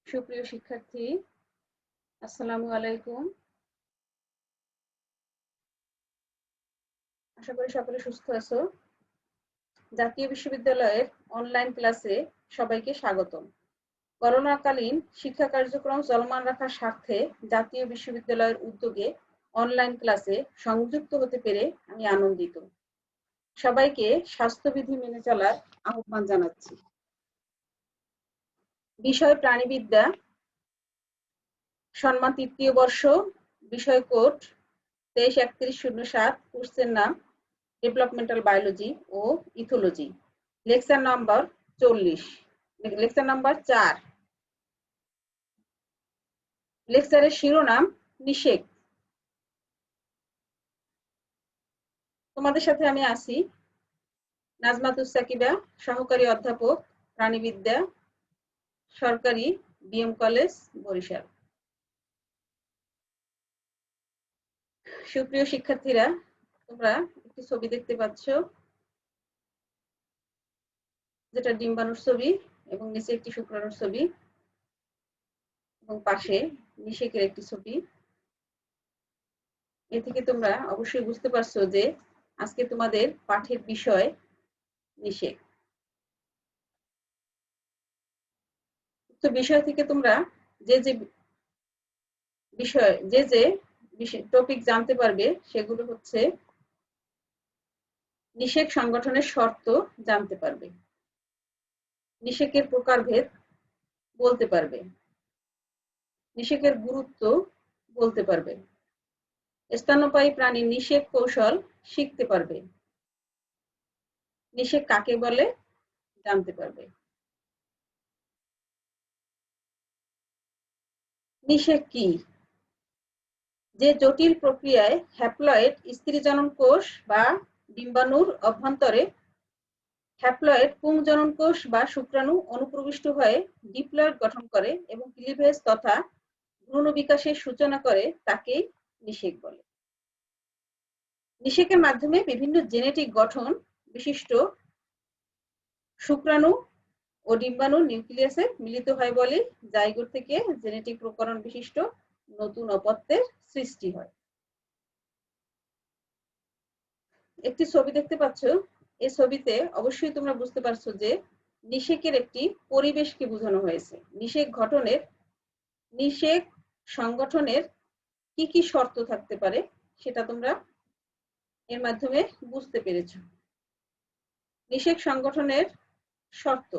সুপ্রিয় শিক্ষার্থী, আসসালামু আলাইকুম। আশা করি সকলে সুস্থ আছো। জাতীয় বিশ্ববিদ্যালয়ের অনলাইন ক্লাসে সবাইকে স্বাগতম। করোনাকালীন শিক্ষা কার্যক্রম চলমান রাখার স্বার্থে জাতীয় বিশ্ববিদ্যালয়ের উদ্যোগে অনলাইন ক্লাসে সংযুক্ত হতে পেরে আমি আনন্দিত। সবাইকে স্বাস্থ্যবিধি মেনে চলার আহ্বান জানাচ্ছি। বিষয় প্রাণীবিদ্যা, সম্মান তৃতীয় বর্ষ, বিষয় কোড 233107, কোর্সের নাম ডেভেলপমেন্টাল বায়োলজি ও ethology, lecture number 40, lecture number 4। লেকচারের শিরোনাম নিষেক। তোমাদের সাথে আমি আছি নাজমাতুস সাকিবা, সহকারী অধ্যাপক, প্রাণীবিদ্যা, সরকারি বিএম কলেজ, বরিশাল। সুপ্রিয় শিক্ষার্থীরা, তোমরা একটি ছবি দেখতে পাচ্ছ, যেটা ডিম্বাণুর ছবি এবং নিচে একটি শুক্রাণুর ছবি এবং পাশে নিষেকের একটি ছবি। এ থেকে তোমরা অবশ্যই বুঝতে পারছো যে আজকে তোমাদের পাঠের বিষয় নিষেক। তো বিষয় থেকে তোমরা যে বিষয় টপিক জানতে পারবে সেগুলো হচ্ছে নিষেক সংগঠনের শর্ত জানতে পারবে, নিষেকের প্রকারভেদ বলতে পারবে, নিষেকের গুরুত্ব বলতে পারবে, স্তন্যপায়ী প্রাণীর নিষেক কৌশল শিখতে পারবে, নিষেক কাকে বলে জানতে পারবে। নিষেক কি? যে জটিল প্রক্রিয়ায় হ্যাপ্লয়েড স্ত্রীজনন কোষ বা ডিম্বাণুর অভ্যন্তরে হ্যাপ্লয়েড পুংজনন কোষ বা শুক্রাণু অনুপ্রবিষ্ট হয়ে ডিপ্লয়েড গঠন করে এবং ক্লিভেজ তথা ভ্রূণ বিকাশের সূচনা করে, তাকেই নিষেক বলে। নিষেকের মাধ্যমে বিভিন্ন জেনেটিক গঠন বিশিষ্ট শুক্রাণু ও ডিম্বাণু নিউক্লিয়াসে মিলিত হয় বলে জাইগোট থেকে জেনেটিক প্রকরণ বিশিষ্ট নতুন অপত্যের সৃষ্টি হয়। একটি ছবি দেখতে পাচ্ছ, এই ছবিতে অবশ্যই তোমরা বুঝতে পারছো যে নিষেকের একটি পরিবেশকে বোঝানো হয়েছে। নিষেক সংগঠনের কি কি শর্ত থাকতে পারে সেটা তোমরা এর মাধ্যমে বুঝতে পেরেছো। নিষেক সংগঠনের শর্ত: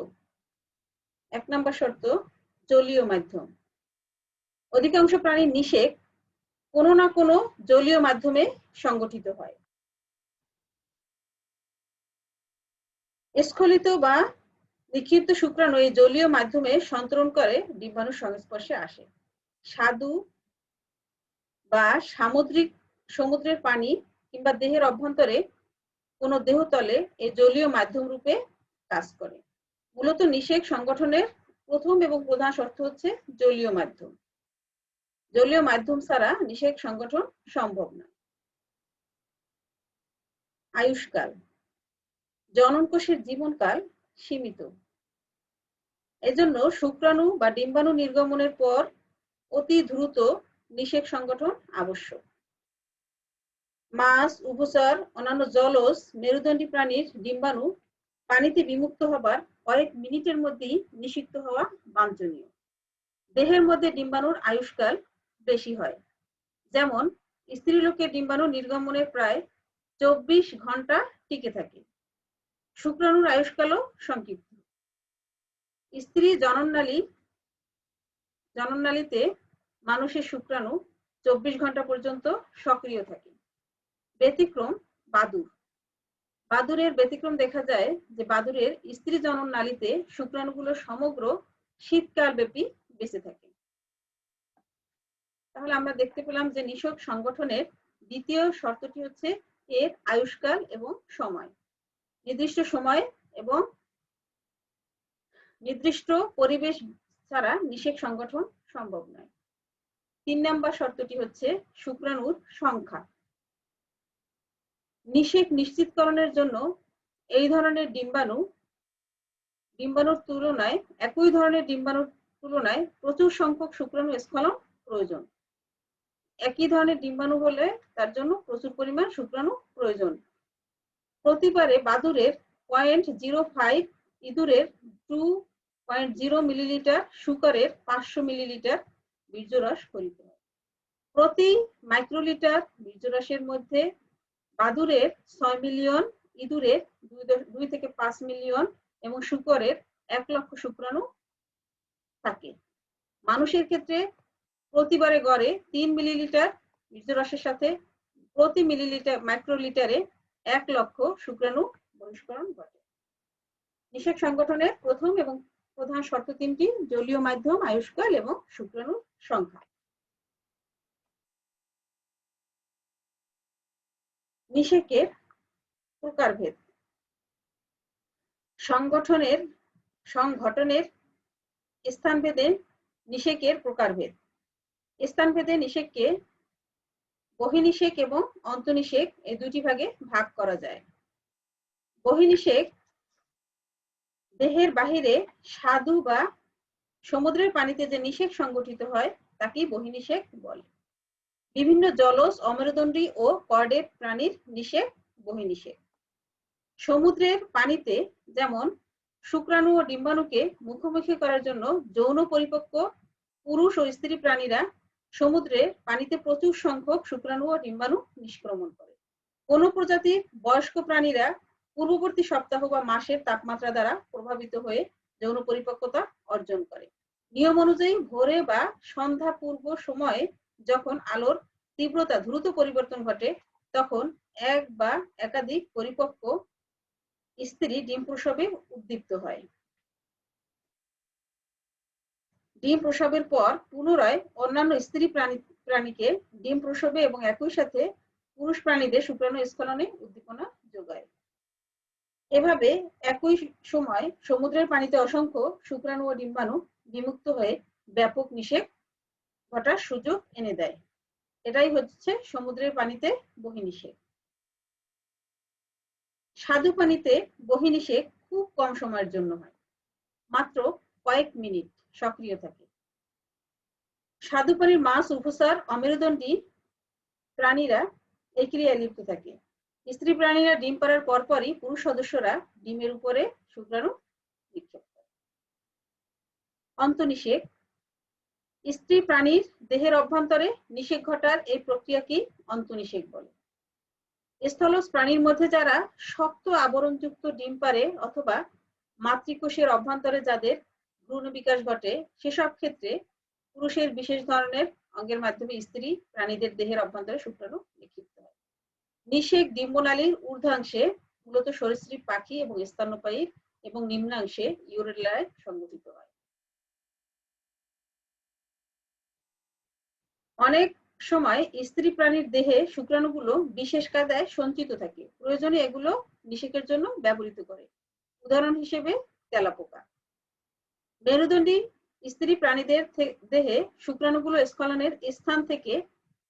1 নম্বর শর্ত, জলীয় মাধ্যম। অধিকাংশ প্রাণীর নিষেক কোনো না কোনো জলীয় মাধ্যমে সংগঠিত হয়। স্খলিত বা নিক্ষিপ্ত শুক্রাণু এই জলীয় মাধ্যমে সন্তরণ করে ডিম্বাণুর সংস্পর্শে আসে। স্বাদু বা সমুদ্রের পানি কিংবা দেহের অভ্যন্তরে কোনো দেহতলে এই জলীয় মাধ্যম রূপে কাজ করে। মূলত নিষেক সংগঠনের প্রথম এবং প্রধান শর্ত হচ্ছে জলীয় মাধ্যম। জলীয় মাধ্যম ছাড়া নিষেক সংগঠন সম্ভব না। আয়ুষ্কাল: জনন কোষের জীবনকাল সীমিত, এজন্য শুক্রাণু বা ডিম্বাণু নির্গমনের পর অতি দ্রুত নিষেক সংগঠন আবশ্যক। মাছ, উভচর, অন্যান্য জলজ মেরুদণ্ডী প্রাণীর ডিম্বাণু পানিতে বিমুক্ত হবার কয়েক মিনিটের মধ্যেই নিষিক্ত হওয়া বাঞ্ছনীয়। দেহের মধ্যে ডিম্বাণুর আয়ুষ্কাল বেশি হয়, যেমন স্ত্রীলোকের ডিম্বাণু নির্গমনের প্রায় 24 ঘন্টা টিকে থাকে। শুক্রাণুর আয়ুষ্কালও সংক্ষিপ্ত। স্ত্রী জনননালীতে মানুষের শুক্রাণু 24 ঘন্টা পর্যন্ত সক্রিয় থাকে। ব্যতিক্রম বাদুড়। বাদুড়ের ব্যতিক্রম দেখা যায় যে বাদুড়ের স্ত্রী জনননালীতে শুক্রাণুগুলো সমগ্র শীতকাল ব্যাপী বেঁচে থাকে। তাহলে আমরা দেখতে পেলাম যে নিষেক সংগঠনের দ্বিতীয় শর্তটি হচ্ছে এর আয়ুষ্কাল এবং সময়। নির্দিষ্ট সময় এবং নির্দিষ্ট পরিবেশ ছাড়া নিষেক সংগঠন সম্ভব নয়। 3 নম্বর শর্তটি হচ্ছে শুক্রাণুর সংখ্যা। নিষেক নিশ্চিতকরণের জন্য এই ধরনের ডিম্বাণুর তুলনায় একই ধরনের ডিম্বাণুর তুলনায় প্রচুর সংখ্যক শুক্রাণু স্খলন প্রয়োজন। একই ধরনের ডিম্বাণু হলে তার জন্য প্রচুর পরিমাণ শুক্রাণু প্রয়োজন। প্রতিবারে বাদুড়ের 0.05, ইঁদুরের 2.0 মিলিলিটার, শুকরের 500 মিলিলিটার বীর্যরস করিতে হয়। প্রতি মাইক্রোলিটার বীর্যরসের মধ্যে বাদুড়ের 6 মিলিয়ন, ইঁদুরের 2 থেকে 5 মিলিয়ন এবং শুকরের 1 লক্ষ শুক্রাণু থাকে। মানুষের ক্ষেত্রে প্রতিবারে গড়ে 3 মিলিলিটার বীর্যরসের সাথে প্রতি মিলিলিটার মাইক্রোলিটারে 1 লক্ষ শুক্রাণু বহিষ্করণ ঘটে। নিষেক সংগঠনের প্রথম এবং প্রধান শর্ত 3টি: জলীয় মাধ্যম, আয়ুষ্কাল এবং শুক্রাণুর সংখ্যা। নিষেকের প্রকারভেদ। সংগঠনের স্থানভেদে নিষেকের প্রকারভেদ। স্থানভেদে নিষেককে বহির্নিষেক এবং অন্তর্নিষেক এই দুটি ভাগে ভাগ করা যায়। বহির্নিষেক দেহের বাহিরে স্বাদু বা সমুদ্রের পানিতে যে নিষেক সংগঠিত হয় তাকেই বহির্নিষেক বলে। বিভিন্ন জলজ, অমেরুদণ্ডী ও কর্ডেট প্রাণীর নিষেক বহির্নিষেক। সমুদ্রের পানিতে যেমন শুক্রাণু ও ডিম্বাণুকে মুখোমুখি করার জন্য যৌন পরিপক্ক পুরুষ ও স্ত্রী প্রাণীরা সমুদ্রের পানিতে প্রচুর সংখ্যক শুক্রাণু ও ডিম্বাণু নিষ্ক্রমণ করে। কোন প্রজাতির বয়স্ক প্রাণীরা পূর্ববর্তী সপ্তাহ বা মাসের তাপমাত্রা দ্বারা প্রভাবিত হয়ে যৌন পরিপক্কতা অর্জন করে। নিয়ম অনুযায়ী ভোরে বা সন্ধ্যা পূর্ব সময়ে যখন আলোর তীব্রতা দ্রুত পরিবর্তন ঘটে তখন এক বা একাধিক পরিপক্ক স্ত্রী ডিম প্রসবে উদ্দীপ্ত হয়। ডিম প্রসবের পর পুনরায় অন্যান্য স্ত্রী প্রাণীকে ডিম প্রসবে এবং একই সাথে পুরুষ প্রাণীদের শুক্রাণু স্খলনে উদ্দীপনা যোগায়। এভাবে একই সময় সমুদ্রের পানিতে অসংখ্য শুক্রাণু ও ডিম্বাণু বিমুক্ত হয়ে ব্যাপক নিষেক ঘটার সুযোগ এনে দেয়। এটাই হচ্ছে সমুদ্রের পানিতে বহির্নিষেক। স্বাদু পানিতে বহির্নিষেক খুব কম সময়ের জন্য হয়, মাত্র কয়েক মিনিট সক্রিয় থাকে। স্বাদু পানির মাছ, উভচর, অমেরুদণ্ডী প্রাণীরা এই ক্রিয়ায় লিপ্ত থাকে। স্ত্রী প্রাণীরা ডিম পাড়ার পরপরই পুরুষ সদস্যরা ডিমের উপরে শুক্রাণু নিক্ষেপ করে। অন্তর্নিষেক। স্ত্রী প্রাণীর দেহের অভ্যন্তরে নিষেক ঘটার এই প্রক্রিয়াকে অন্তর্নিষেক বলে। স্থলজ প্রাণীর মধ্যে যারা শক্ত আবরণযুক্ত ডিম পাড়ে অথবা মাতৃকোষের অভ্যন্তরে যাদের ভ্রূণ বিকাশ ঘটে সেসব ক্ষেত্রে পুরুষের বিশেষ ধরনের অঙ্গের মাধ্যমে স্ত্রী প্রাণীদের দেহের অভ্যন্তরে শুক্রাণু নিক্ষিপ্ত হয়। নিষেক ডিম্বনালীর ঊর্ধ্বাংশে মূলত সরীসৃপ পাখি এবং স্তন্যপায়ী এবং নিম্নাংশে ইউরেলায় সংগঠিত হয়। অনেক সময় স্ত্রী প্রাণীর দেহে শুক্রাণুগুলো বিশেষ কায়দায় সঞ্চিত থাকে, প্রয়োজনে এগুলো নিষেকের জন্য ব্যবহৃত করে। উদাহরণ হিসেবে তেলাপোকা। মেরুদণ্ডী স্ত্রী প্রাণীদের দেহে শুক্রাণুগুলো স্খলনের স্থান থেকে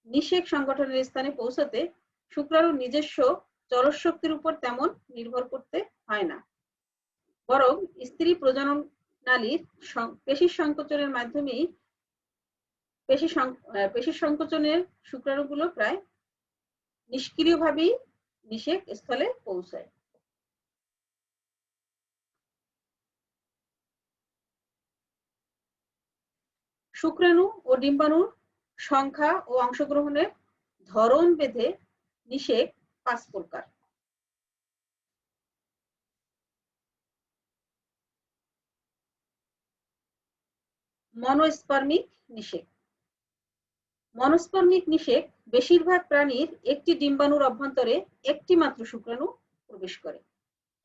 নিষেক সংগঠনের স্থানে পৌঁছাতে শুক্রাণুর নিজস্ব চলশক্তির উপর তেমন নির্ভর করতে হয় না, বরং স্ত্রী প্রজনন নালীর পেশি সংকোচনের মাধ্যমেই পেশি সংকোচনের শুক্রাণুগুলো প্রায় নিষ্ক্রিয়ভাবেই নিষেক স্থলে পৌঁছায়। শুক্রাণু ও ডিম্বাণুর সংখ্যা ও অংশগ্রহণের ধরন ভেদে নিষেক 5 প্রকার। মনোস্পার্মিক নিষেক। মনোস্পার্মিক নিষেক বেশিরভাগ প্রাণীর একটি ডিম্বাণুর অভ্যন্তরে একটি মাত্র শুক্রাণু প্রবেশ করে।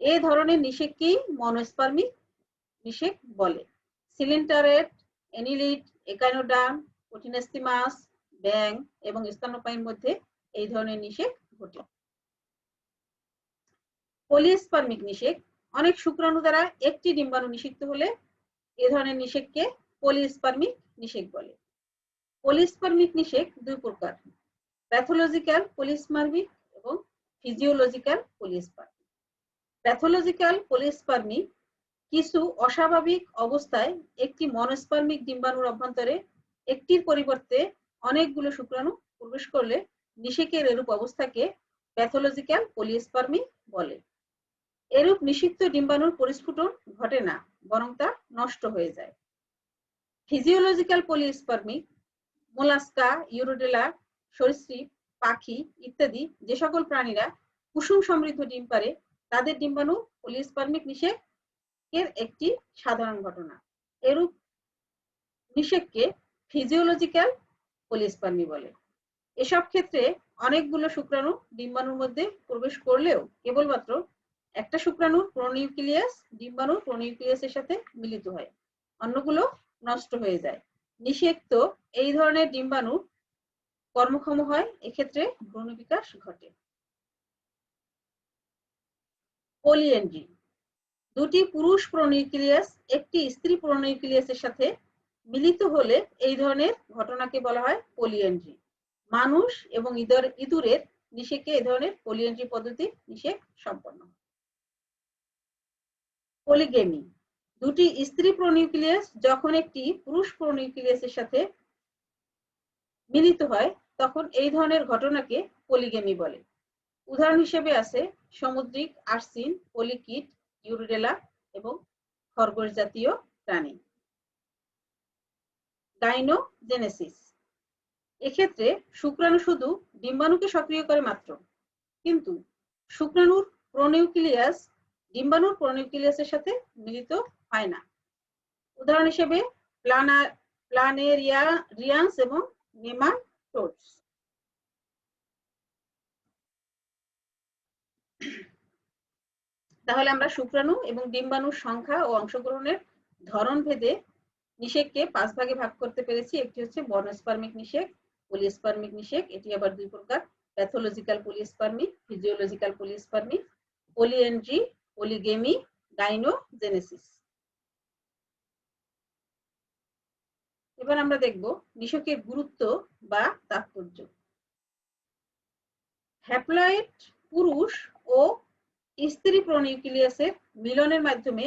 এই ধরনের নিষেককেই মনোস্পার্মিক নিষেক বলে। সিলিন্টারেট, অ্যানিলিড, একাইনোডার্ম, কোটিনেস্টিমাস, ব্যাং এবং স্তন্যপায়ীর মধ্যে এই ধরনের নিষেক ঘটে। পলিস্পার্মিক নিষেক। অনেক শুক্রাণু দ্বারা একটি ডিম্বাণু নিষিক্ত হলে এ ধরনের নিষেককে পলিস্পার্মিক নিষেক বলে। পলিস্পার্মিক নিষেক 2 প্রকার: প্যাথোলজিক্যাল পলিস্পার্মি এবং ফিজিওলজিক্যাল পলিস্পার্মি। প্যাথোলজিক্যাল পলিস্পার্মি কিছু অস্বাভাবিক অবস্থায় একটি মনোস্পার্মিক ডিম্বাণুর অভ্যন্তরে একটির পরিবর্তে অনেকগুলো শুক্রাণু প্রবেশ করলে নিষেকের এরূপ অবস্থাকে প্যাথোলজিক্যাল পলিস্পার্মি বলে। এরূপ নিষিক্ত ডিম্বাণুর পরিস্ফুটন ঘটে না, বরং তা নষ্ট হয়ে যায়। ফিজিওলজিক্যাল পলিস্পার্মি মোলাস্কা, ইউরোডেলা, সরীসৃপ, পাখি ইত্যাদি যে সকল প্রাণীরা কুসুম সমৃদ্ধ ডিম পারে তাদের ডিম্বাণু পলিস্পার্মিক নিষেকের একটি সাধারণ ঘটনা। এরূপ নিষেককে ফিজিওলজিক্যাল পলিস্পার্মি বলে। এসব ক্ষেত্রে অনেকগুলো শুক্রাণু ডিম্বাণুর মধ্যে প্রবেশ করলেও কেবলমাত্র একটা শুক্রাণুর প্রোনিউক্লিয়াস ডিম্বাণুর প্রোনিউক্লিয়াসের সাথে মিলিত হয়, অন্যগুলো নষ্ট হয়ে যায়। নিষেক্ত এই ধরনের ডিম্বাণু কর্মক্ষম হয়, এক্ষেত্রে ভ্রূণ বিকাশ ঘটে। পলিএন্ড্রি, দুটি পুরুষ প্রোনিউক্লিয়াস একটি স্ত্রী প্রোনিউক্লিয়াসের সাথে মিলিত হলে এই ধরনের ঘটনাকে বলা হয় পলিএন্ড্রি। মানুষ এবং ইঁদুরের নিষেকে এই ধরনের পলিএন্ড্রি পদ্ধতি নিষেক সম্পন্ন। পলিগেমি, দুটি স্ত্রী প্রোনিউক্লিয়াস যখন একটি পুরুষ প্রোনিউক্লিয়াসের সাথে মিলিত হয় তখন এই ধরনের ঘটনাকে পলিগেমি বলে। উদাহরণ হিসেবে আছে সামুদ্রিক আরসিন, পলিকিট, ইউরোডেলা এবং খরগোশ জাতীয় প্রাণী। গাইনোজেনেসিস, এক্ষেত্রে শুক্রাণু শুধু ডিম্বাণুকে সক্রিয় করে মাত্র, কিন্তু শুক্রাণুর প্রোনিউক্লিয়াস ডিম্বাণুর প্রোনিউক্লিয়াসের সাথে মিলিত হয় না। উদাহরণ হিসেবে প্লানেরিয়ান্স এবং নেমাটোডস। তাহলে আমরা শুক্রাণু এবং ডিম্বাণুর সংখ্যা ও অংশগ্রহণের ধরন ভেদে নিষেককে 5 ভাগে ভাগ করতে পেরেছি। একটি হচ্ছে মনোস্পার্মিক নিষেক, পলিস্পার্মিক নিষেক, এটি আবার দুই প্রকার, প্যাথোলজিক্যাল পলিস্পার্মি, ফিজিওলজিক্যাল পলিস্পার্মি, পলিএন্ড্রি, পলিগেমি, গাইনোজেনেসিস। এবার আমরা দেখব নিষেকের গুরুত্ব বা তাৎপর্য। হ্যাপ্লয়েড পুরুষ ও স্ত্রী প্রোনিউক্লিয়াসের মিলনের মাধ্যমে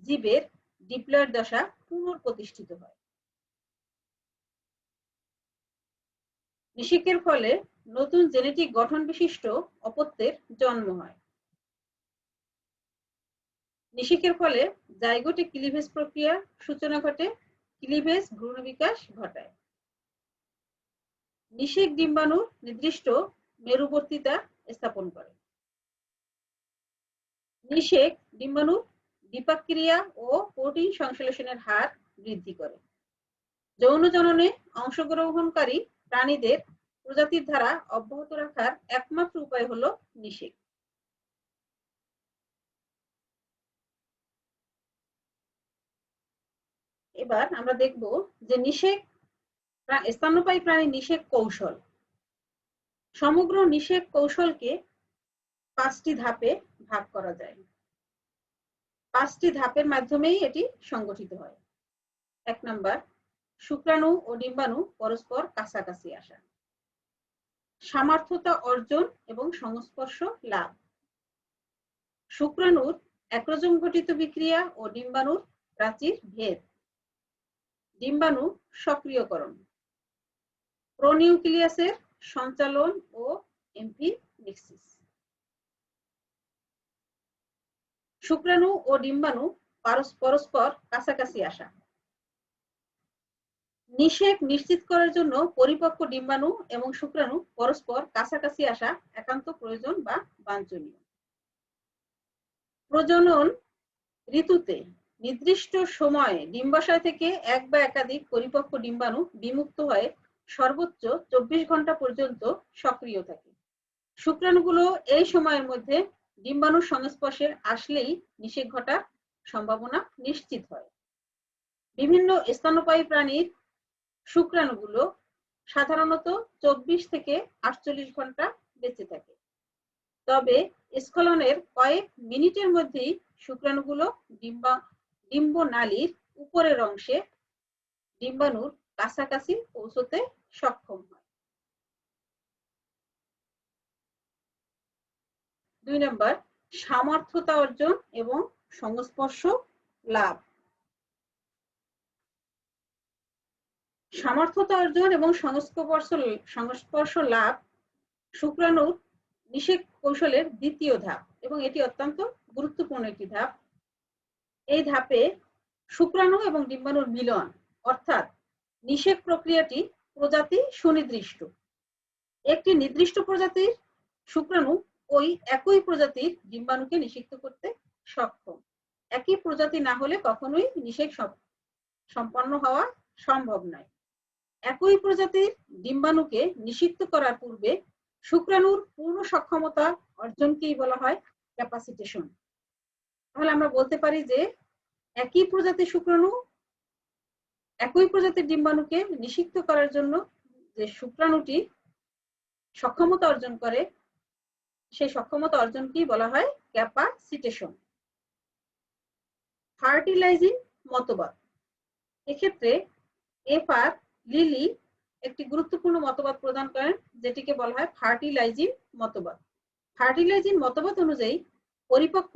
জীবের ডিপ্লয়েড দশা পুনঃপ্রতিষ্ঠিত হয়। নিষেকের ফলে নতুন জেনেটিক গঠন বিশিষ্ট অপত্যের জন্ম হয়। নিষেকের ফলে জাইগোটে ক্লিভেজ প্রক্রিয়া সূচনা ঘটে, ক্লিভেজ ভ্রূণ বিকাশ ঘটায়। নিষেক ডিম্বাণুর নির্দিষ্ট মেরুবর্তিতা স্থাপন করে। নিষেক ডিম্বাণুর বিপাক-ক্রিয়া ও প্রোটিন সংশ্লেষণের হার বৃদ্ধি করে। যৌন জননে অংশগ্রহণকারী প্রাণীদের প্রজাতির ধারা অব্যাহত রাখার একমাত্র উপায় হলো নিষেক। এবার আমরা দেখব যে নিষেক স্তন্যপায়ী প্রাণী নিষেক কৌশল। সমগ্র নিষেক কৌশলকে 5টি ধাপে ভাগ করা যায়। 5টি ধাপের মাধ্যমেই এটি সংগঠিত হয়। 1 নাম্বার, শুক্রাণু ও ডিম্বাণু পরস্পর কাছাকাছি আসা, সামর্থ্যতা অর্জন এবং সংস্পর্শ লাভ, শুক্রাণুর একরোজম ঘটিত বিক্রিয়া ও ডিম্বাণুর প্রাচীর ভেদ, ডিম্বাণু সক্রিয়করণ, প্রোনিউক্লিয়াসের সঞ্চালন ও এম্ফিমিক্সিস। শুক্রাণু ও ডিম্বাণু পরস্পর কাছাকাছি আসা। নিষেক নিশ্চিত করার জন্য পরিপক্ক ডিম্বাণু এবং শুক্রাণু পরস্পর কাছাকাছি আসা একান্ত প্রয়োজন বা বাঞ্ছনীয়। প্রজনন ঋতুতে নির্দিষ্ট সময়ে ডিম্বাশয় থেকে এক বা একাধিক পরিপক্ক ডিম্বাণু বিমুক্ত হয়ে সর্বোচ্চ 24 ঘন্টা পর্যন্ত সক্রিয় থাকে। শুক্রাণুগুলো এই সময়ের মধ্যে ডিম্বাণুর সংস্পর্শে আসলেই নিষেক ঘটার সম্ভাবনা নিশ্চিত হয়। বিভিন্ন স্তন্যপায়ী প্রাণীর শুক্রাণুগুলো সাধারণত 24 থেকে 48 ঘন্টা বেঁচে থাকে, তবে স্খলনের কয়েক মিনিটের মধ্যেই শুক্রাণুগুলো ডিম্বনালীর উপরের অংশে ডিম্বাণুর কাছাকাছি পৌঁছতে সক্ষম হয়। 2 নাম্বার, সামর্থ্যতা অর্জন এবং সংস্পর্শ লাভ। সামর্থ্যতা অর্জন এবং সংস্পর্শ লাভ শুক্রাণুর নিষেক কৌশলের দ্বিতীয় ধাপ এবং এটি অত্যন্ত গুরুত্বপূর্ণ একটি ধাপ। এই ধাপে শুক্রাণু এবং ডিম্বাণুর মিলন অর্থাৎ নিষেক প্রক্রিয়াটি প্রজাতি সুনির্দিষ্ট। একটি নির্দিষ্ট প্রজাতির শুক্রাণু ওই একই প্রজাতির ডিম্বাণুকে নিষিক্ত করতে সক্ষম। একই প্রজাতি না হলে কখনোই নিষেক সম্পন্ন হওয়া সম্ভব নয়। একই প্রজাতির ডিম্বাণুকে নিষিক্ত করার পূর্বে শুক্রাণুর পূর্ণ সক্ষমতা অর্জনকেই বলা হয় ক্যাপাসিটেশন। তাহলে আমরা বলতে পারি যে একই প্রজাতির শুক্রাণু একই প্রজাতির ডিম্বাণুকে নিষিক্ত করার জন্য যে শুক্রাণুটি সক্ষমতা অর্জন করে সেই সক্ষমতা অর্জনকেই বলা হয় ক্যাপাসিটেশন। ফার্টিলাইজিং মতবাদ। এক্ষেত্রে এফ.আর. লিলি একটি গুরুত্বপূর্ণ মতবাদ প্রদান করেন যেটিকে বলা হয় ফার্টিলাইজিং মতবাদ। ফার্টিলাইজিং মতবাদ অনুযায়ী পরিপক্ক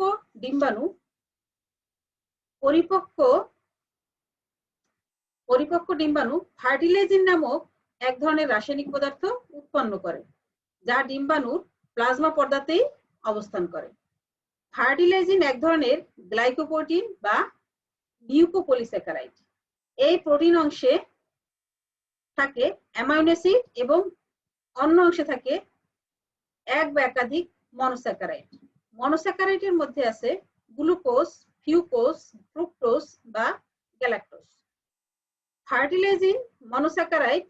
ডিম্বাণু ফার্টিলাইজিন নামক এক ধরনের রাসায়নিক পদার্থ উৎপন্ন করে যা ডিম্বাণুর প্লাজমা পর্দাতেই অবস্থান করে। ফার্টিলাইজিন এক ধরনের গ্লাইকোপ্রোটিন বা মিউকোপলিস্যাকারাইড। এই প্রোটিন অংশে থাকে অ্যামাইনো অ্যাসিড এবং অন্য অংশে থাকে এক বা একাধিক মনোস্যাকারাইড। মনোস্যাকারাইডের মধ্যে আছে গ্লুকোজ, ফ্রুক্টোজ, ফ্রুক্টোজ বা গ্যালাক্টোজ। ফার্টিলাইজিন মনোস্যাকারাইড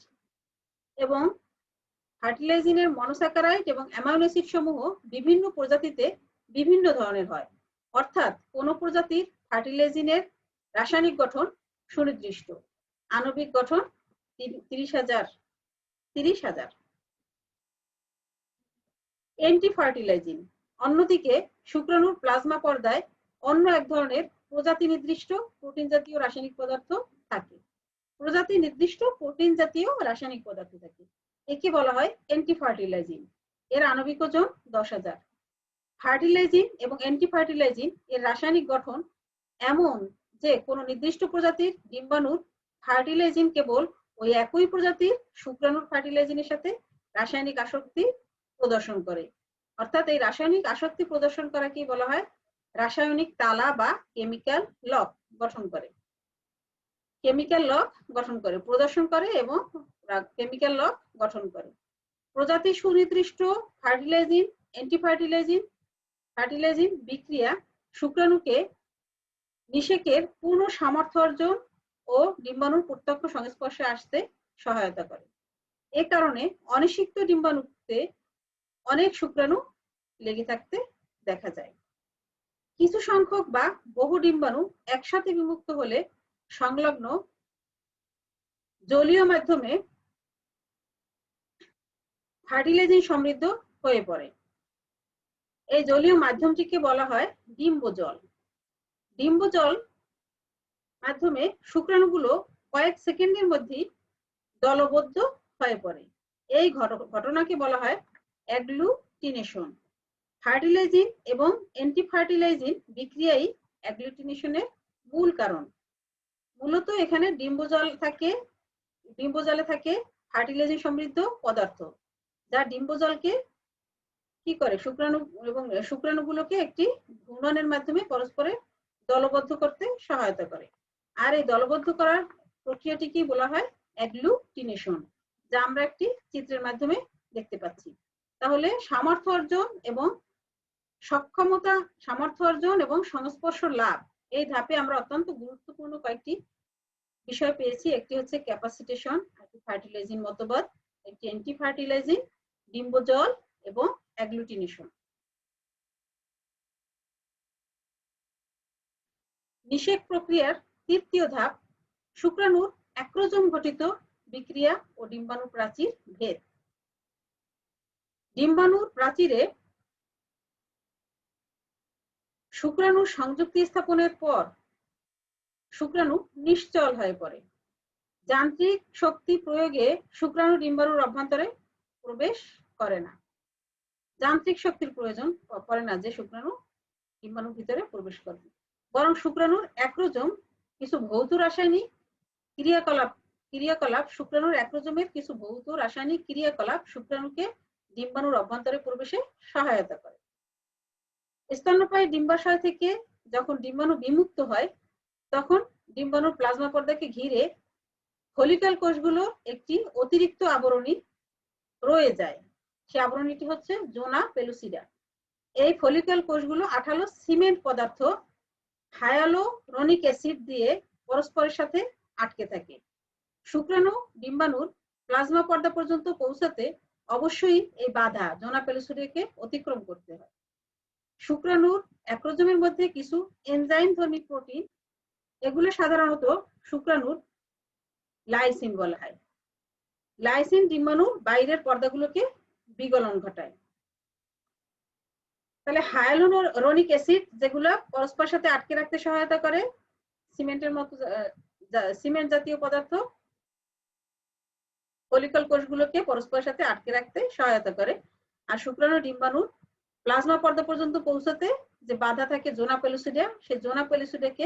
এবং অ্যামাইনো অ্যাসিড সমূহ বিভিন্ন প্রজাতিতে বিভিন্ন ধরনের হয়, অর্থাৎ কোন প্রজাতির ফার্টিলাইজিনের রাসায়নিক গঠন সুনির্দিষ্ট, আণবিক গঠন 30,000। অ্যান্টিফার্টিলাইজিন। অন্যদিকে শুক্রাণুর প্লাজমা পর্দায় অন্য এক ধরনের প্রজাতি নির্দিষ্ট প্রোটিন জাতীয় রাসায়নিক পদার্থ থাকে। একে বলা হয় অ্যান্টিফার্টিলাইজিন। এর আণবিক ওজন 10,000। ফার্টিলাইজিন এবং অ্যান্টিফার্টিলাইজিন এর রাসায়নিক গঠন এমন যে কোনো নির্দিষ্ট প্রজাতির ডিম্বাণুর ফার্টিলাইজিন কেবল ওই একই প্রজাতির শুক্রাণুর ফার্টিলাইজিনের সাথে রাসায়নিক আসক্তি প্রদর্শন করে। অর্থাৎ এই রাসায়নিক আসক্তি প্রদর্শন করাকেই বলা হয় রাসায়নিক তালা বা কেমিক্যাল লক গঠন করে। প্রজাতি সুনির্দিষ্ট ফার্টিলাইজিন বিক্রিয়া শুক্রাণুকে নিষেকের পূর্ণ সামর্থ্য অর্জন ও ডিম্বাণুর প্রত্যক্ষ সংস্পর্শে আসতে সহায়তা করে। এ কারণে অনিষিক্ত ডিম্বাণুতে অনেক শুক্রাণু লেগে থাকতে দেখা যায়। কিছু সংখ্যক বা বহু ডিম্বাণু একসাথে বিমুক্ত হলে সংলগ্ন জলীয় মাধ্যমে ফার্টিলাইজিন সমৃদ্ধ হয়ে পড়ে। এই জলীয় মাধ্যমটিকে বলা হয় ডিম্বজল। ডিম্বজল মাধ্যমে শুক্রাণুগুলো কয়েক সেকেন্ডের মধ্যেই দলবদ্ধ হয়ে পড়ে। এই ঘটনাকে বলা হয় অ্যাগ্লুটিনেশন। ফার্টিলাইজিন এবং অ্যান্টিফার্টিলাইজিন বিক্রিয়াই অ্যাগ্লুটিনেশনের মূল কারণ। মূলত এখানে ডিম্বজলে থাকে ফার্টিলাইজিন সমৃদ্ধ পদার্থ যা ডিম্বজলকে কি করে শুক্রাণুগুলোকে একটি ঘূর্ণনের মাধ্যমে পরস্পরে দলবদ্ধ করতে সহায়তা করে। আর এই দলবদ্ধ করার প্রক্রিয়াটিকেই বলা হয় অ্যাগ্লুটিনেশন, যা আমরা একটি চিত্রের মাধ্যমে দেখতে পাচ্ছি। তাহলে সামর্থ্য অর্জন এবং সংস্পর্শ লাভ এই ধাপে আমরা অত্যন্ত গুরুত্বপূর্ণ কয়েকটি বিষয় পেয়েছি। একটি হচ্ছে ক্যাপাসিটেশন, একটি ফার্টিলাইজিন মতবাদ, একটি অ্যান্টিফার্টিলাইজিন, ডিম্বজল এবং অ্যাগ্লুটিনেশন। নিষেক প্রক্রিয়ার তৃতীয় ধাপ শুক্রাণুর অ্যাক্রোজম ঘটিত বিক্রিয়া ও ডিম্বাণু প্রাচীর ভেদ। ডিম্বাণুর প্রাচীরে শুক্রাণুর সংযুক্তি স্থাপনের পর শুক্রাণু নিশ্চল হয়ে পড়ে। যান্ত্রিক শক্তি প্রয়োগে শুক্রাণু ডিম্বাণুর অভ্যন্তরে প্রবেশ করে না। যান্ত্রিক শক্তির প্রয়োজন পড়ে না যে শুক্রাণু ডিম্বাণুর ভিতরে প্রবেশ করবে। বরং শুক্রাণুর অ্যাক্রোজোম কিছু ভৌত রাসায়নিক ক্রিয়াকলাপ শুক্রাণুর অ্যাক্রোজোমের কিছু ভৌত রাসায়নিক ক্রিয়াকলাপ শুক্রাণুকে ডিম্বাণুর অভ্যন্তরে প্রবেশে সহায়তা করে। স্তন্যপায়ী ডিম্বাশয় থেকে যখন ডিম্বাণু বিমুক্ত হয় তখন ডিম্বাণুর প্লাজমা পর্দাকে ঘিরে ফলিকল কোষগুলো একটি অতিরিক্ত আবরণী রয়ে যায়। সেই আবরণীটি হচ্ছে জোনা পেলুসিডা। এই ফলিকল কোষগুলো আঠালো সিমেন্ট পদার্থ হায়ালুরোনিক অ্যাসিড দিয়ে পরস্পরের সাথে আটকে থাকে। শুক্রাণু ডিম্বাণুর প্লাজমা পর্দা পর্যন্ত পৌঁছাতে অবশ্যই এই বাধা জোনা পেলুসিডাকে অতিক্রম করতে হয়। শুক্রাণুর অ্যাক্রোজোমের মধ্যে কিছু এনজাইম ধর্মী প্রোটিন, এগুলো সাধারণত শুক্রাণুর লাইসিন বলা হয়। লাইসিন ডিম্বাণুর বাইরের পর্দাগুলোকে বিগলন ঘটায়। তাহলে হায়ালুরোনিক অ্যাসিড যেগুলো পরস্পরের সাথে আটকে রাখতে সহায়তা করে, সিমেন্টের মতো সিমেন্ট জাতীয় পদার্থ ফলিকল কোষগুলোকে পরস্পরের সাথে আটকে রাখতে সহায়তা করে। আর শুক্রাণু ডিম্বাণুর প্লাজমা পর্দা পর্যন্ত পৌঁছাতে যে বাধা থাকে জোনা পেলুসিডা, সেই জোনা পেলুসিডাকে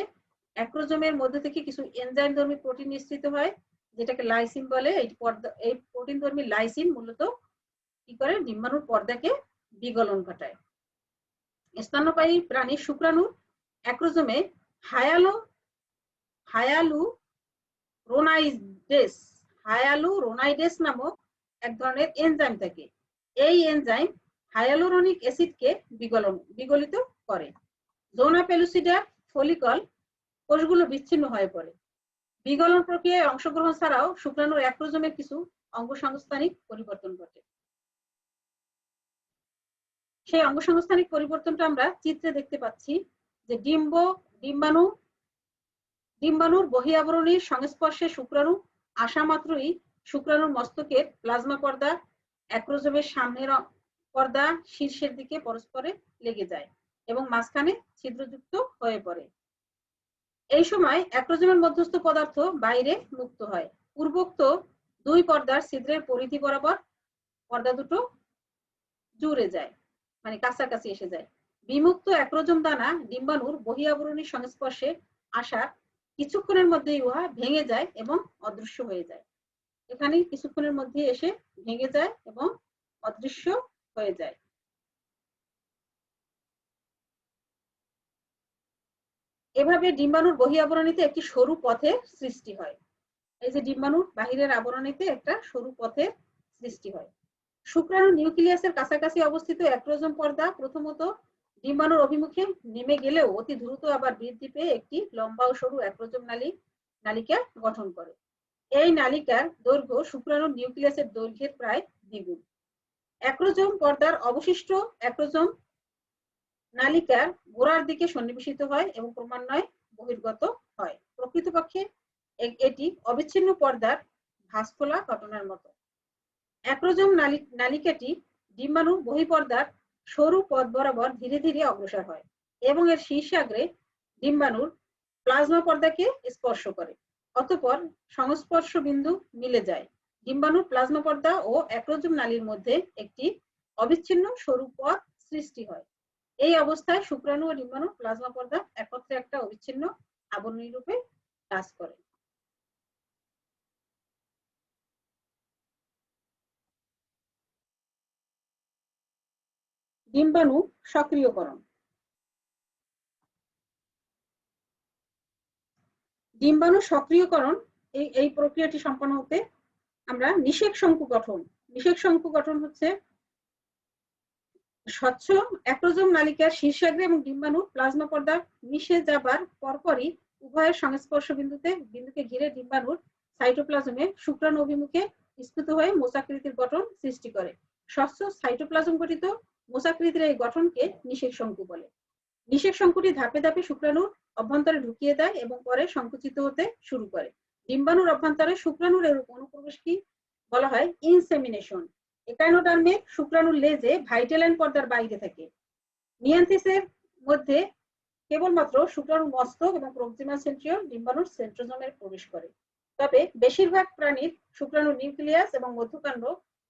অ্যাক্রোজোমের মধ্যে থেকে কিছু এনজাইম ধর্মী প্রোটিন নিঃসৃত হয় যেটাকে লাইসিন বলে। এই প্রোটিন ধর্মী লাইসিন মূলত কি করে ডিম্বাণুর পর্দাকে বিগলন ঘটায়। স্তন্যপায়ী প্রাণীর শুক্রাণুর অ্যাক্রোজোমে হায়ালুরোনাইডেস নামক এক ধরনের এনজাইম থাকে। এই এনজাইম হায়ালুরোনিক অ্যাসিডকে বিগলিত করে। জোনা পেলুসিডার ফলিকল কোষগুলো বিচ্ছিন্ন হয়ে পড়ে। বিগলন প্রক্রিয়ায় অংশগ্রহণ ছাড়াও শুক্রাণুর অ্যাক্রোজোমে কিছু অঙ্গসংস্থানিক পরিবর্তন ঘটে। সেই অঙ্গসংস্থানিক পরিবর্তনটা আমরা চিত্রে দেখতে পাচ্ছি যে ডিম্বাণুর বহি আবরণীর সংস্পর্শে শুক্রাণু আসা মাত্রই শুক্রাণুর মস্তকের প্লাজমা পর্দা অ্যাক্রোজোমের সামনের পর্দা শীর্ষের দিকে পরস্পরে লেগে যায় এবং মাঝখানে ছিদ্রযুক্ত হয়ে পড়ে। এই সময় অ্যাক্রোজোমের মধ্যস্থ পদার্থ বাইরে মুক্ত হয়। পূর্বোক্ত দুই পর্দার ছিদ্রের পরিধি বরাবর পর্দা দুটো জুড়ে যায়, মানে কাছাকাছি এসে যায়। বিমুক্ত অ্যাক্রোজোম দানা ডিম্বাণুর বহি আবরণীর সংস্পর্শে আসা কিছুক্ষণের মধ্যেই উহা ভেঙে যায় এবং অদৃশ্য হয়ে যায়। এখানে কিছুক্ষণের মধ্যে এসে ভেঙে যায় এবং অদৃশ্য হয়ে যায়। এভাবে ডিম্বাণুর বহি আবরণীতে একটি সরু পথের সৃষ্টি হয়। এই যে ডিম্বাণুর বাহিরের আবরণীতে একটা সরু পথের সৃষ্টি হয়। শুক্রাণু নিউক্লিয়াসের কাছাকাছি অবস্থিত অ্যাক্রোজোম পর্দা প্রথমত ডিম্বাণুর অভিমুখে নেমে গেলেও অতি দ্রুত আবার বৃদ্ধি পেয়ে একটি লম্বা ও সরু অ্যাক্রোজোম নালিকা গঠন করে। এই নালিকার দৈর্ঘ্য শুক্রাণুর নিউক্লিয়াসের দৈর্ঘ্যের প্রায় দ্বিগুণ। অ্যাক্রোজোম পর্দার অবশিষ্ট অ্যাক্রোজোম নালিকার গোড়ার দিকে সন্নিবেশিত হয় এবং ক্রমান্বয়ে বহির্গত হয়। প্রকৃতপক্ষে এটি অবিচ্ছিন্ন পর্দার ভাস্কুলা ঘটনার মতো। অ্যাক্রোজোম নালিকাটি ডিম্বাণুর বহিঃপর্দার সরু পথ বরাবর ধীরে ধীরে অগ্রসর হয় এবং এর শীর্ষাগ্রে ডিম্বাণুর প্লাজমা পর্দাকে স্পর্শ করে। অতঃপর সংস্পর্শ বিন্দু মিলে যায়। ডিম্বাণুর প্লাজমা পর্দা ও অ্যাক্রোজোম নালীর মধ্যে একটি অবিচ্ছিন্ন সরু পথ সৃষ্টি হয়। এই অবস্থায় শুক্রাণু ও ডিম্বাণুর প্লাজমা পর্দা একত্রে একটা অবিচ্ছিন্ন আবরণী রূপে কাজ করে। ডিম্বাণু সক্রিয়করণ। ডিম্বাণু সক্রিয়করণ এই প্রক্রিয়াটি সম্পন্ন হতে আমরা নিষেক শঙ্কু গঠন। নিষেক শঙ্কু গঠন হচ্ছে স্বচ্ছ অ্যাক্রোজোম নালিকার শীর্ষাগ্রে এবং ডিম্বাণু প্লাজমা পর্দা মিশে যাবার পরপরই উভয়ের সংস্পর্শ বিন্দুকে ঘিরে ডিম্বাণুর সাইটোপ্লাজমে শুক্রাণু অভিমুখে স্ফীত হয়ে মোচাকৃতির গঠন সৃষ্টি করে। স্বচ্ছ সাইটোপ্লাজম গঠিত মোচাকৃতির এই গঠনকে নিষেক শঙ্কু বলে। নিষেক শঙ্কুটি ধাপে ধাপে শুক্রাণুর অভ্যন্তরে ঢুকিয়ে দেয় এবং পরে সংকুচিত হতে শুরু করে। ডিম্বাণুর অভ্যন্তরে শুক্রাণুর এরূপ অনুপ্রবেশকে বলা হয় ইনসেমিনেশন। একাইনোডার্মে শুক্রাণুর লেজে ভাইটেলাইন পর্দার বাইরে থাকে। নিয়ান্থিসের মধ্যে কেবলমাত্র শুক্রাণুর মস্তক এবং প্রক্সিমাল সেন্ট্রিওল ডিম্বাণুর সেন্ট্রোজোমে প্রবেশ করে। তবে বেশিরভাগ প্রাণীর শুক্রাণুর নিউক্লিয়াস এবং মধ্যকাণ্ড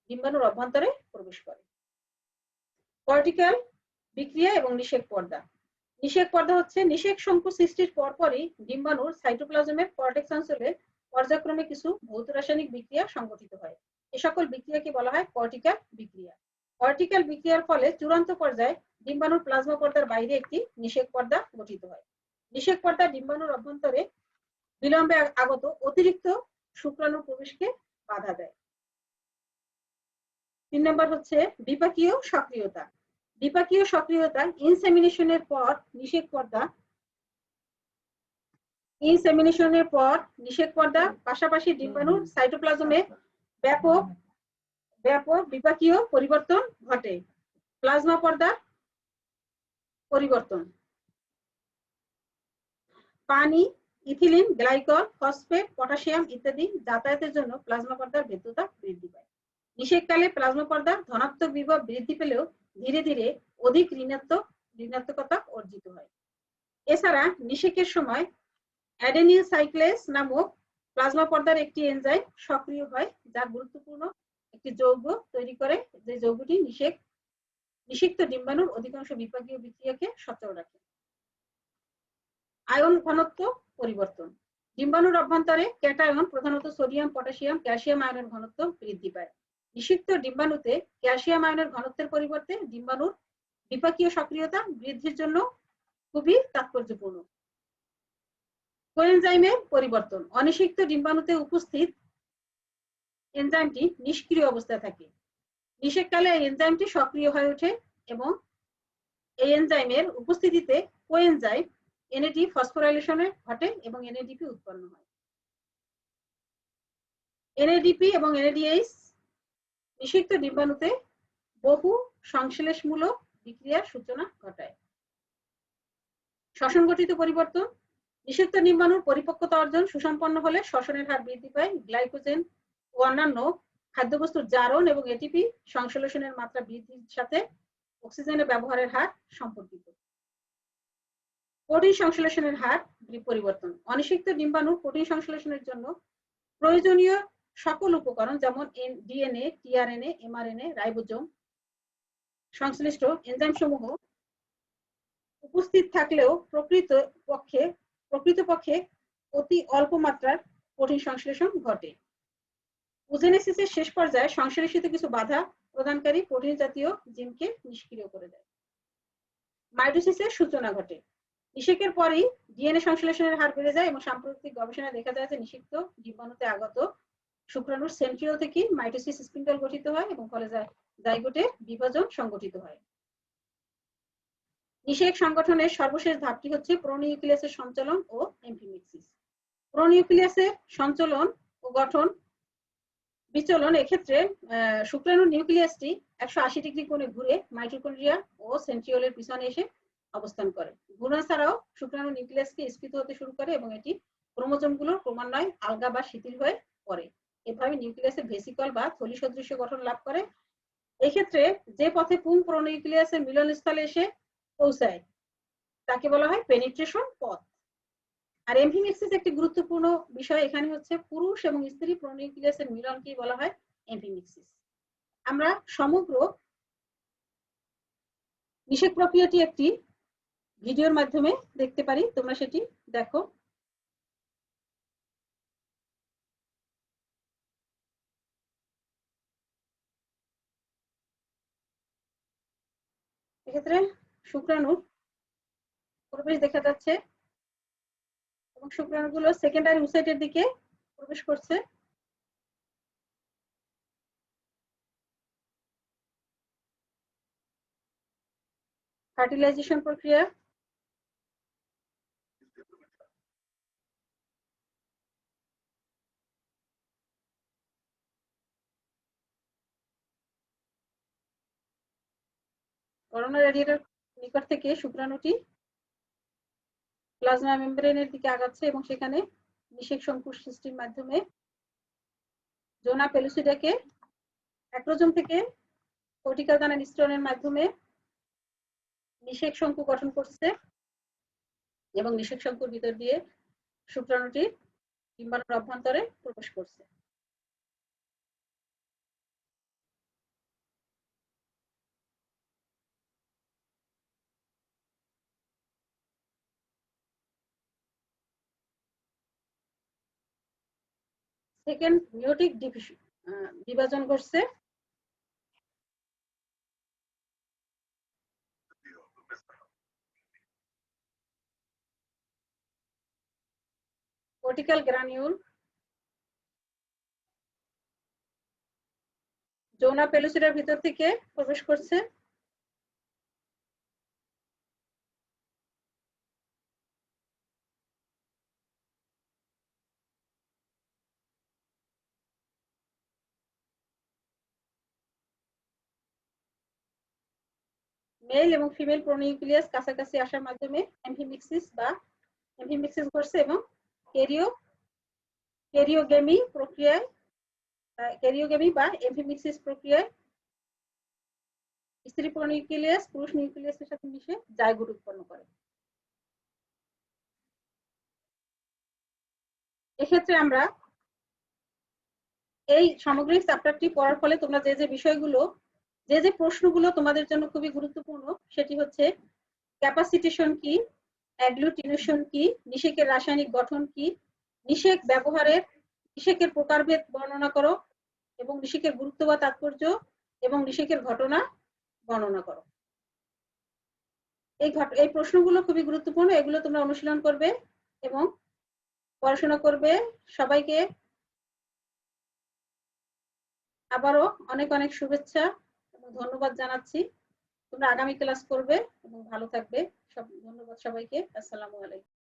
ডিম্বাণুর অভ্যন্তরে প্রবেশ করে। কর্টিক্যাল বিক্রিয়া এবং নিষেক পর্দা। নিষেক পর্দা হচ্ছে নিষেক শঙ্কু সৃষ্টির পরপরই ডিম্বাণুর সাইটোপ্লাজমের কর্টেক্স অঞ্চলে পর্যায়ক্রমে কিছু ভৌত রাসায়নিক বিক্রিয়া সংঘটিত হয়। এ সকল বিক্রিয়াকে বলা হয় কর্টিক্যাল বিক্রিয়া। কর্টিক্যাল বিক্রিয়ার ফলে চূড়ান্ত পর্যায়ে ডিম্বাণুর প্লাজমা পর্দার বাইরে একটি নিষেক পর্দা গঠিত হয়। নিষেক পর্দা ডিম্বাণুর অভ্যন্তরে বিলম্বে আগত অতিরিক্ত শুক্রাণুর প্রবেশকে বাধা দেয়। 3 নম্বর হচ্ছে বিপাকীয় সক্রিয়তা। বিপাকীয় সক্রিয়তা ইনসেমিনেশনের পর নিষেক পর্দা পাশাপাশি ডিম্বাণুর সাইটোপ্লাজমে ব্যাপক বিপাকীয় পরিবর্তন ঘটে। প্লাজমা পর্দা পরিবর্তন, পানি, ইথিলিন, গ্লাইকল, ফসফেট, পটাশিয়াম ইত্যাদি যাতায়াতের জন্য প্লাজমা পর্দার ভেদ্যতা বৃদ্ধি পায়। নিষেককালে প্লাজমা পর্দার ধনাত্মক বিভব বৃদ্ধি পেলেও ধীরে ধীরে অধিক ঋণাত্মকতা অর্জিত হয়। এছাড়া নিষেকের সময় অ্যাডেনিল সাইক্লেস নামক প্লাজমা পর্দার একটি এনজাইম সক্রিয় হয়, যা গুরুত্বপূর্ণ একটি যৌগ তৈরি করে, যে যৌগটি নিষিক্ত ডিম্বাণুর অধিকাংশ বিপাকীয় বিক্রিয়াকে সচল রাখে। আয়ন ঘনত্ব পরিবর্তন। ডিম্বাণুর অভ্যন্তরে ক্যাটায়ন, প্রধানত সোডিয়াম, পটাশিয়াম, ক্যালসিয়াম আয়নের ঘনত্ব বৃদ্ধি পায়। নিষিক্ত ডিম্বাণুতে ক্যালসিয়াম আয়নের ঘনত্বের পরিবর্তে ডিম্বাণুর বিপাকীয় সক্রিয়তা বৃদ্ধির জন্য খুবই তাৎপর্যপূর্ণ। কোএনজাইমের পরিবর্তন। অনিষিক্ত ডিম্বাণুতে উপস্থিত এনজাইমটি নিষ্ক্রিয় অবস্থায় থাকে। নিষেককালে এই এনজাইমটি সক্রিয় হয়ে ওঠে এবং এই এনজাইমের উপস্থিতিতে কোএনজাইম এনএডি ফসফোরাইলেশনে ঘটে এবং এনএডিপি উৎপন্ন হয়। এনএডিপি এবং এনএডিএইচ নিষিক্ত ডিম্বাণুতে বহু সংশ্লেষমূলক বিক্রিয়ার সূচনা ঘটায়। শ্বসন গঠিত পরিবর্তন। নিষিক্ত ডিম্বাণুর পরিপক্কতা অর্জন সুসম্পন্ন হলে শ্বসনের হার বৃদ্ধি পায়। গ্লাইকোজেন ও অন্যান্য খাদ্যবস্তুর জারণ এবং এটিপি সংশ্লেষণের মাত্রা বৃদ্ধির সাথে অক্সিজেনের ব্যবহারের হার সম্পর্কিত। প্রোটিন সংশ্লেষণের হার পরিবর্তন। অনিষিক্ত ডিম্বাণু প্রোটিন সংশ্লেষণের জন্য প্রয়োজনীয় সকল উপকরণ যেমন ডিএনএ, টিআরএনএ, এমআরএনএ, রাইবোজোম সংশ্লিষ্ট এনজাইম সমূহ উপস্থিত থাকলেও প্রকৃতপক্ষে অতি অল্প মাত্রার প্রোটিন সংশ্লেষণ ঘটে। ওজেনেসিসের শেষ পর্যায়ে সংশ্লেষিত কিছু বাধা প্রদানকারী প্রোটিন জাতীয় জিনকে নিষ্ক্রিয় করে দেয়। মাইটোসিসের সূচনা ঘটে। নিষেকের পরেই ডিএনএ সংশ্লেষণের হার বেড়ে যায় এবং সাম্প্রতিক গবেষণায় দেখা যায় যে নিষিক্ত ডিম্বাণুতে আগত শুক্রাণুর সেন্ট্রিওল থেকে মাইটোসিস স্পিন্ডল গঠিত হয় এবং ফলে জাইগোটের বিভাজন সংঘটিত হয়। নিষেক সংগঠনের সর্বশেষ ধাপটি হচ্ছে প্রোনিউক্লিয়াসের সঞ্চালন ও এমফিমেক্সিস। প্রোনিউক্লিয়াসের সঞ্চালন ও গঠন বিচলন এক্ষেত্রে শুক্রাণুর নিউক্লিয়াসটি 180 ডিগ্রি কোণে ঘুরে মাইটোকন্ড্রিয়া ও সেন্ট্রিওলের পিছনে এসে অবস্থান করে। ঘূর্ণন ছাড়াও শুক্রাণু নিউক্লিয়াসকে স্ফীত হতে শুরু করে এবং এটি ক্রোমোজোমগুলো ক্রমান্বয়ে আলগা বা শিথিল হয়ে পড়ে। এভাবে নিউক্লিয়াসের ভেসিকল বা থলি সদৃশ গঠন লাভ করে। এক্ষেত্রে যে পথে পুং প্রোনিউক্লিয়াসের মিলনস্থলে এসে পৌঁছায় তাকে বলা হয় পেনিট্রেশন পথ। আর এমফিমেক্সিস একটি গুরুত্বপূর্ণ বিষয় এখানে হচ্ছে পুরুষ এবং স্ত্রী প্রোনিউক্লিয়াসের মিলনকে বলা হয় এমফিমেক্সিস। আমরা সমগ্র নিষেক প্রক্রিয়াটি একটি ভিডিওর মাধ্যমে দেখতে পারি, তোমরা সেটি দেখো। এক্ষেত্রে শুক্রাণুর প্রবেশ দেখা যাচ্ছে এবং শুক্রাণুগুলো সেকেন্ডারি ওসাইটের দিকে প্রবেশ করছে। ফার্টিলাইজেশন প্রক্রিয়া, করোনা রেডিয়েটর নিকট থেকে শুক্রাণুটি প্লাজমা মেমব্রেনের দিকে আগাচ্ছে এবং সেখানে নিষেক শঙ্কুর সৃষ্টির মাধ্যমে জোনা পেলুসিডাকে অ্যাক্রোজোম থেকে কর্টিক্যাল দানা নিঃসরণের মাধ্যমে নিষেক শঙ্কু গঠন করছে এবং নিষেক শঙ্কুর ভিতর দিয়ে শুক্রাণুটি ডিম্বাণুর অভ্যন্তরে প্রবেশ করছে। সেকেন্ড মিওটিক বিভাজন ঘটছে। কর্টিক্যাল গ্রানিউল যৌনা পেলুসিডার ভিতর থেকে প্রবেশ করছে। মেল এবং ফিমেল প্রোনিউক্লিয়াস কাছাকাছি আসার মাধ্যমে এমফিমিক্সিস ঘটছে এবং ক্যারিওগেমি বা এমফিমিক্সিস প্রক্রিয়ায় স্ত্রী প্রোনিউক্লিয়াস পুরুষ নিউক্লিয়াসের সাথে মিশে জাইগোট উৎপন্ন করে। এক্ষেত্রে আমরা এই সামগ্রিক চ্যাপ্টারটি পড়ার ফলে তোমরা যে বিষয়গুলো যে প্রশ্নগুলো তোমাদের জন্য খুবই গুরুত্বপূর্ণ সেটি হচ্ছে ক্যাপাসিটেশন কি, অ্যাগ্লুটিনেশন কি, নিষেকের রাসায়নিক গঠন কি, নিষেকের প্রকারভেদ বর্ণনা করো এবং নিষেকের গুরুত্ব বা তাৎপর্য এবং নিষেকের ঘটনা বর্ণনা করো। এই প্রশ্নগুলো খুবই গুরুত্বপূর্ণ, এগুলো তোমরা অনুশীলন করবে এবং পড়াশোনা করবে। সবাইকে আবারও অনেক অনেক শুভেচ্ছা এবং ধন্যবাদ জানাচ্ছি। তোমরা আগামী ক্লাস করবে এবং ভালো থাকবে। ধন্যবাদ সবাইকে। আসসালামু আলাইকুম।